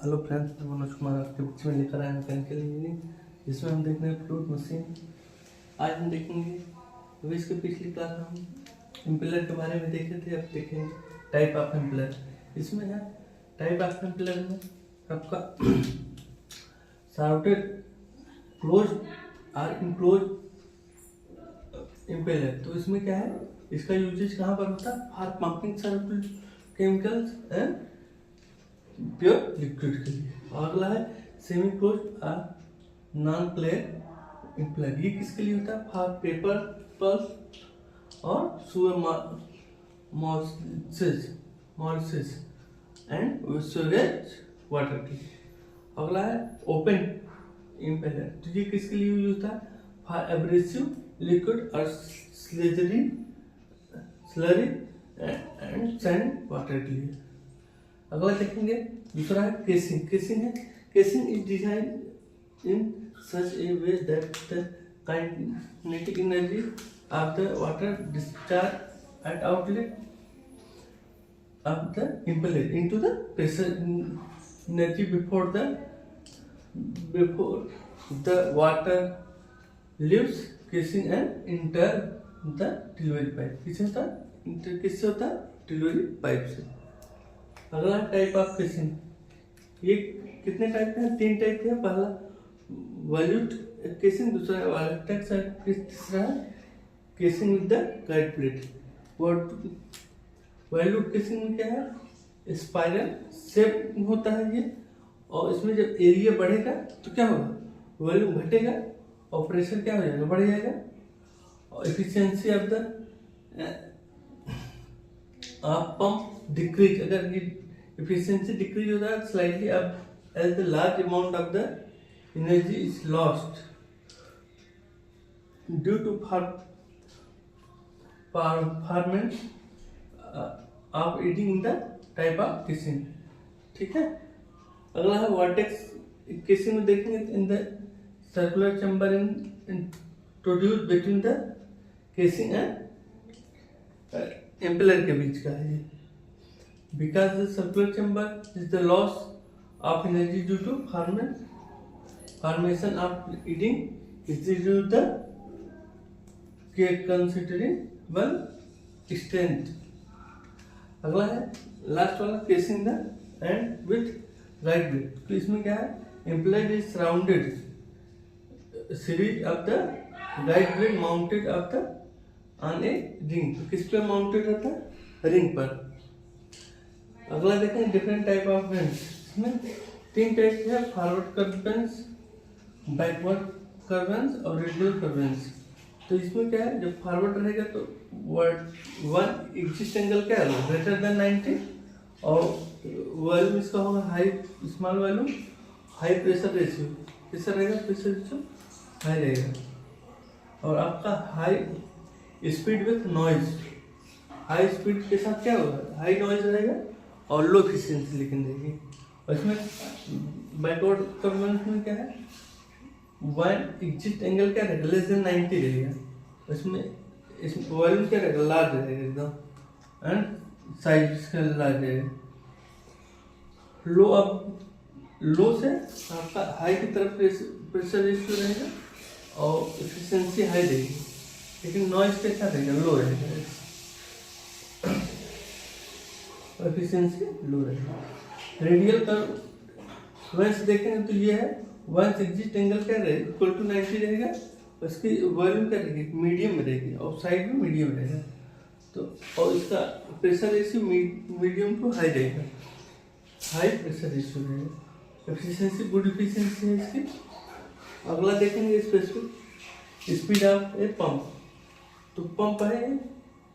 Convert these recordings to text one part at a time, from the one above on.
Hello friends, मैं मनोज कुमार आपके बीच में लेकर आया मैकेनिकल इंजीनियरिंग, जिसमें हम देख रहे हैं फ्लूइड मशीन। आज हम देखेंगे तो इसके पिछली क्लास में हम इम्पेलर के बारे में देखे थे। अब देखेंगे टाइप ऑफ इम्पेलर। इसमें है टाइप ऑफ इम्पेलर में आपका शार्टेड क्लोज और इनक्लोज इम्पेलर। तो इसमें क्या है, इसका यूजेज कहाँ पर होता है? For pumping circular chemicals and pure liquid के लिए। अगला है सेमी क्लोज और नॉन क्लियर इम्पेलर। ये किसके लिए होता है? फॉर पेपर पल्प और सुअर मॉलिसिस एंड स्टोरेज वाटर के लिए। अगला है ओपन इम्पेलर। तो ये किसके लिए यूज होता है? फॉर एब्रेसिव लिक्विड और स्लरी एंड सैंड वाटर के लिए। अगला देखेंगे दूसरा है केसिंग। केसिंग है casing is design in such A way that the kinetic energy of the water discharge eight outlet of the impeller into the pressure energy before the water leaves casing and enter the delivery pipe. किससे होता है? किससे होता है? Delivery pipe से। अगला type of casing. ये कितने टाइप के हैं? 3 टाइप के हैं। पहला वॉल्यूट केसिंग, दूसरा है वॉल्यूटेक्स, तीसरा है casing with the guide plate. वॉल्यूट casing में क्या है? स्पाइरल शेप होता है ये, और इसमें जब एरिया बढ़ेगा तो क्या होगा? वॉल्यूम घटेगा और प्रेशर क्या हो जाएगा? बढ़ जाएगा। और efficiency of the pump decrease. अगर ये efficiency decrease होता है slightly up as the large amount of the energy is lost due to performance of eating in the type of casing। ठीक है। अगला है वर्टेक्स केसिंग में देखेंगे in the circular chamber introduce between the casing and impeller के बीच का है। Because the circular chamber is the loss of energy due to formation of heating is due to the considerable strength। अगला है last वाला casing the end with guide plate. तो इसमें क्या है? Impeller is surrounded series of the guide plate mounted of the on a ring. तो किस पे माउंटेड रहता है? रिंग पर। अगला देखें डिफरेंट टाइप ऑफ बेंच। इसमें 3 टाइप के हैं, forward curve bench, backward curve bench और रेडियल कर्व बेंच। तो इसमें क्या है? जब फॉरवर्ड रहेगा तो वन एग्जिस्ट एंगल क्या है? ग्रेटर देन 90, और वॉल्यूम इसका होगा high small volume, high pressure ratio. कैसा रहेगा? प्रेशर रेशियो हाई रहेगा। और आपका high speed with noise. High speed के साथ क्या होगा? हाई नॉइज रहेगा और लो एफिशिएंसी लेकिन रहेगी। और इसमें बैकवर्ड कन्वर्जेंस में क्या है? वन एग्जिस्ट एंगल क्या रहेगा? लेस देन 90 रहेगा। इसमें वॉल्यूम क्या रहेगा? लार्ज रहेगा एकदम, एंड साइज इसका लार्ज रहेगा। लो से आपका हाई की तरफ प्रेशर रेशियो रहेगा और एफिशिएंसी हाई रहेगी, लेकिन नॉइज कैसा रहेगा? लो रहेगा, एफिशिएंसी लो रहेगा। रेडियल कर्व वंस देखेंगे तो ये है वंस एग्जिस्ट एंगल क्या रहेगा? इक्वल टू 90 रहेगा। उसकी वॉल्यूम क्या रहेगी? मीडियम में रहेगी और साइड में मीडियम रहेगा। तो और इसका pressure ratio medium to high रहेगा, हाई प्रेशर रेशियो रहेगा। एफिशिएंसी गुड एफिशिएंसी है इसकी। अगला देखेंगे specific speed of a pump. तो पंप है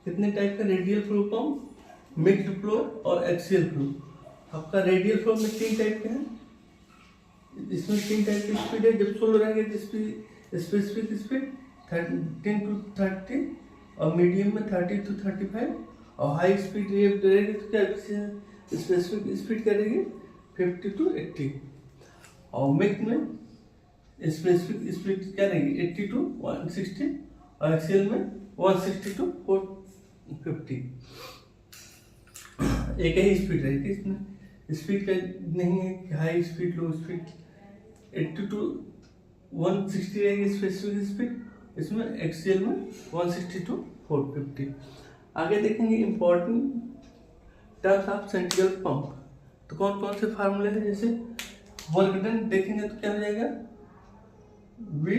कितने टाइप का? Radial flow pump, mixed flow और एक्सियल फ्लो। आपका रेडियल फ्लो में 3 टाइप के हैं। इसमें 3 टाइप की स्पीड है। जब स्लो रहेंगे तो स्पेसिफिक स्पीड 10 to 30, और मीडियम में 30 to 35, और हाई स्पीड रहेगी तो क्या स्पेसिफिक स्पीड करेगी 50 to 80, और मिक्स में स्पेसिफिक स्पीड क्या रहेगी 80 to 160, और एक्सियल में 160 to 450। एक ही स्पीड रहेगी इसमें। स्पीड का नहीं है कि high speed low speed, 80 to 160 रहेगी स्पेसिफिक स्पीड, इसमें एक्सीएल में 160 to 450। आगे देखेंगे important terms of centrifugal pump. तो कौन कौन से फार्मूले हैं, जैसे वर्क डन देखेंगे तो क्या हो जाएगा, V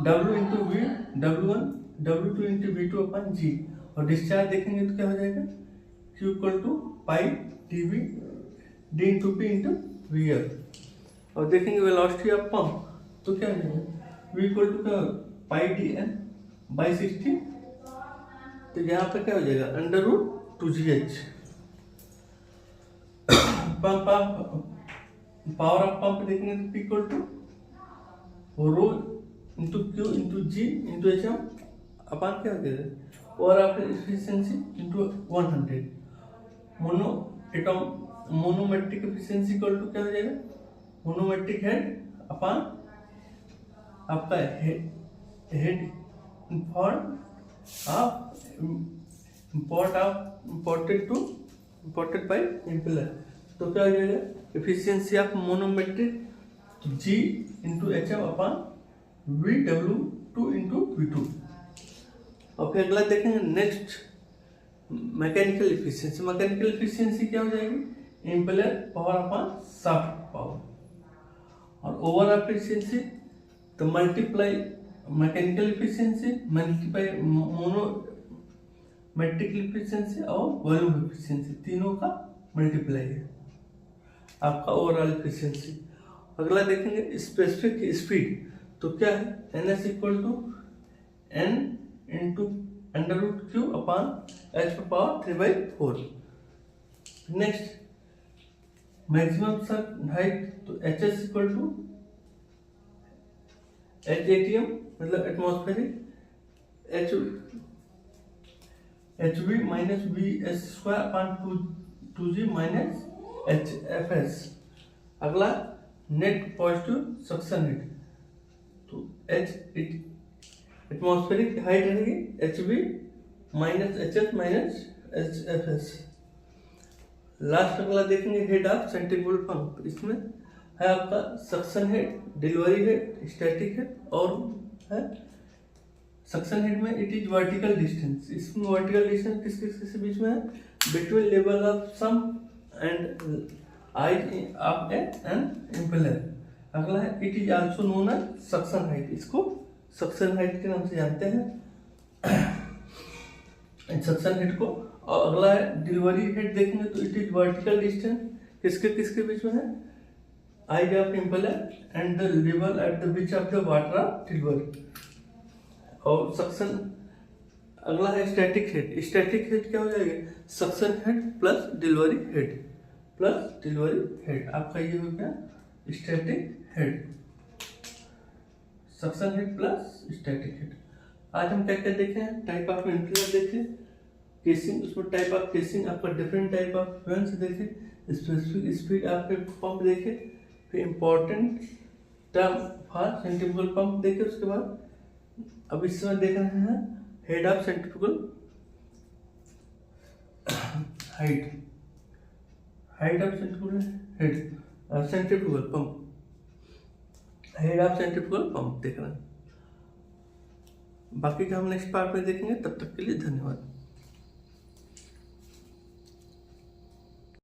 W into V W1 W2 into V2 अपन जी। और डिस्चार्ज देखेंगे तो क्या हो जाएगा, Q equal to pi dV D into P into VF। और देखेंगे वेलोसिटी ऑफ पंप तो क्या हो जाएगा, V इक्वल टू क्या पाई DN बाई 60। तो यहाँ पे क्या हो जाएगा under root 2GH। Pump power of pump देखेंगे तो P equal to rho into Q into G into HM अपन क्या हो जाएगा, power of efficiency into 100। Manometric efficiency equal to क्या हो जाएगा, मोनोमेट्रिक हेड अपन आपका हेड इंपोर्टेड बाय इम्पेलर। तो क्या हो जाएगा, efficiency of manometric G into HM अपन VW2 इंटू V2। और फिर अगला देखेंगे next mechanical efficiency. Mechanical efficiency क्या हो जाएगी, इम्पेलर पावर अपन शाफ्ट पावर। और ओवरऑल एफिशिएंसी तो multiply mechanical efficiency multiply manometric efficiency और वॉल्यूम एफिशिएंसी, तीनों का मल्टीप्लाई है आपका ओवरऑल एफिशिएंसी। अगला देखेंगे स्पेसिफिक स्पीड। तो क्या है, NS equal to N into under root Q upon H पर पावर 3/4। नेक्स्ट मैक्सिमम सर्ट हाइट तो HS इक्वल टू HATM मतलब atmospheric HV minus VS square upon 2G minus HFS। अगला नेट पॉजिटिव सक्शन हेड तो atmospheric height रहेगी HV minus HS minus HFS। Last अगला देखेंगे head of centrifugal pump. इसमें है आपका suction head, delivery head, static head और है सक्शन हेड में इट इज वर्टिकल डिस्टेंस। इसमें वर्टिकल डिस्टेंस किस किस के बीच में है, between level of sump and eye of an impeller. अगला है it is also known as suction height, इसको सक्शन हाइट के नाम से जानते हैं सक्शन हेड को। और अगला है डिलीवरी हेड देखेंगे तो इट इज वर्टिकल डिस्टेंस किसके किसके बीच में है, eye of impeller and the level at the बीच of the water of delivery. और सक्शन अगला है स्टैटिक हेड। स्टैटिक हेड क्या हो जाएगा, suction head plus delivery head आपका ये हो गया static head, suction head plus static head. आज हम क्या क्या देखे हैं, टाइप ऑफ इम्पेलर देखे, केसिंग, उसमें टाइप ऑफ केसिंग आपका डिफरेंट टाइप ऑफ फ्लुएंस देखे, स्पेसिफिक स्पीड आपके पंप देखे, फिर important term for centrifugal pump देखे। उसके बाद अब इस समय देख रहे हैं head of centrifugal height of centrifugal pump, head of centrifugal pump देख रहे हैं। बाकी का हम नेक्स्ट पार्ट में देखेंगे, तब तक के लिए धन्यवाद।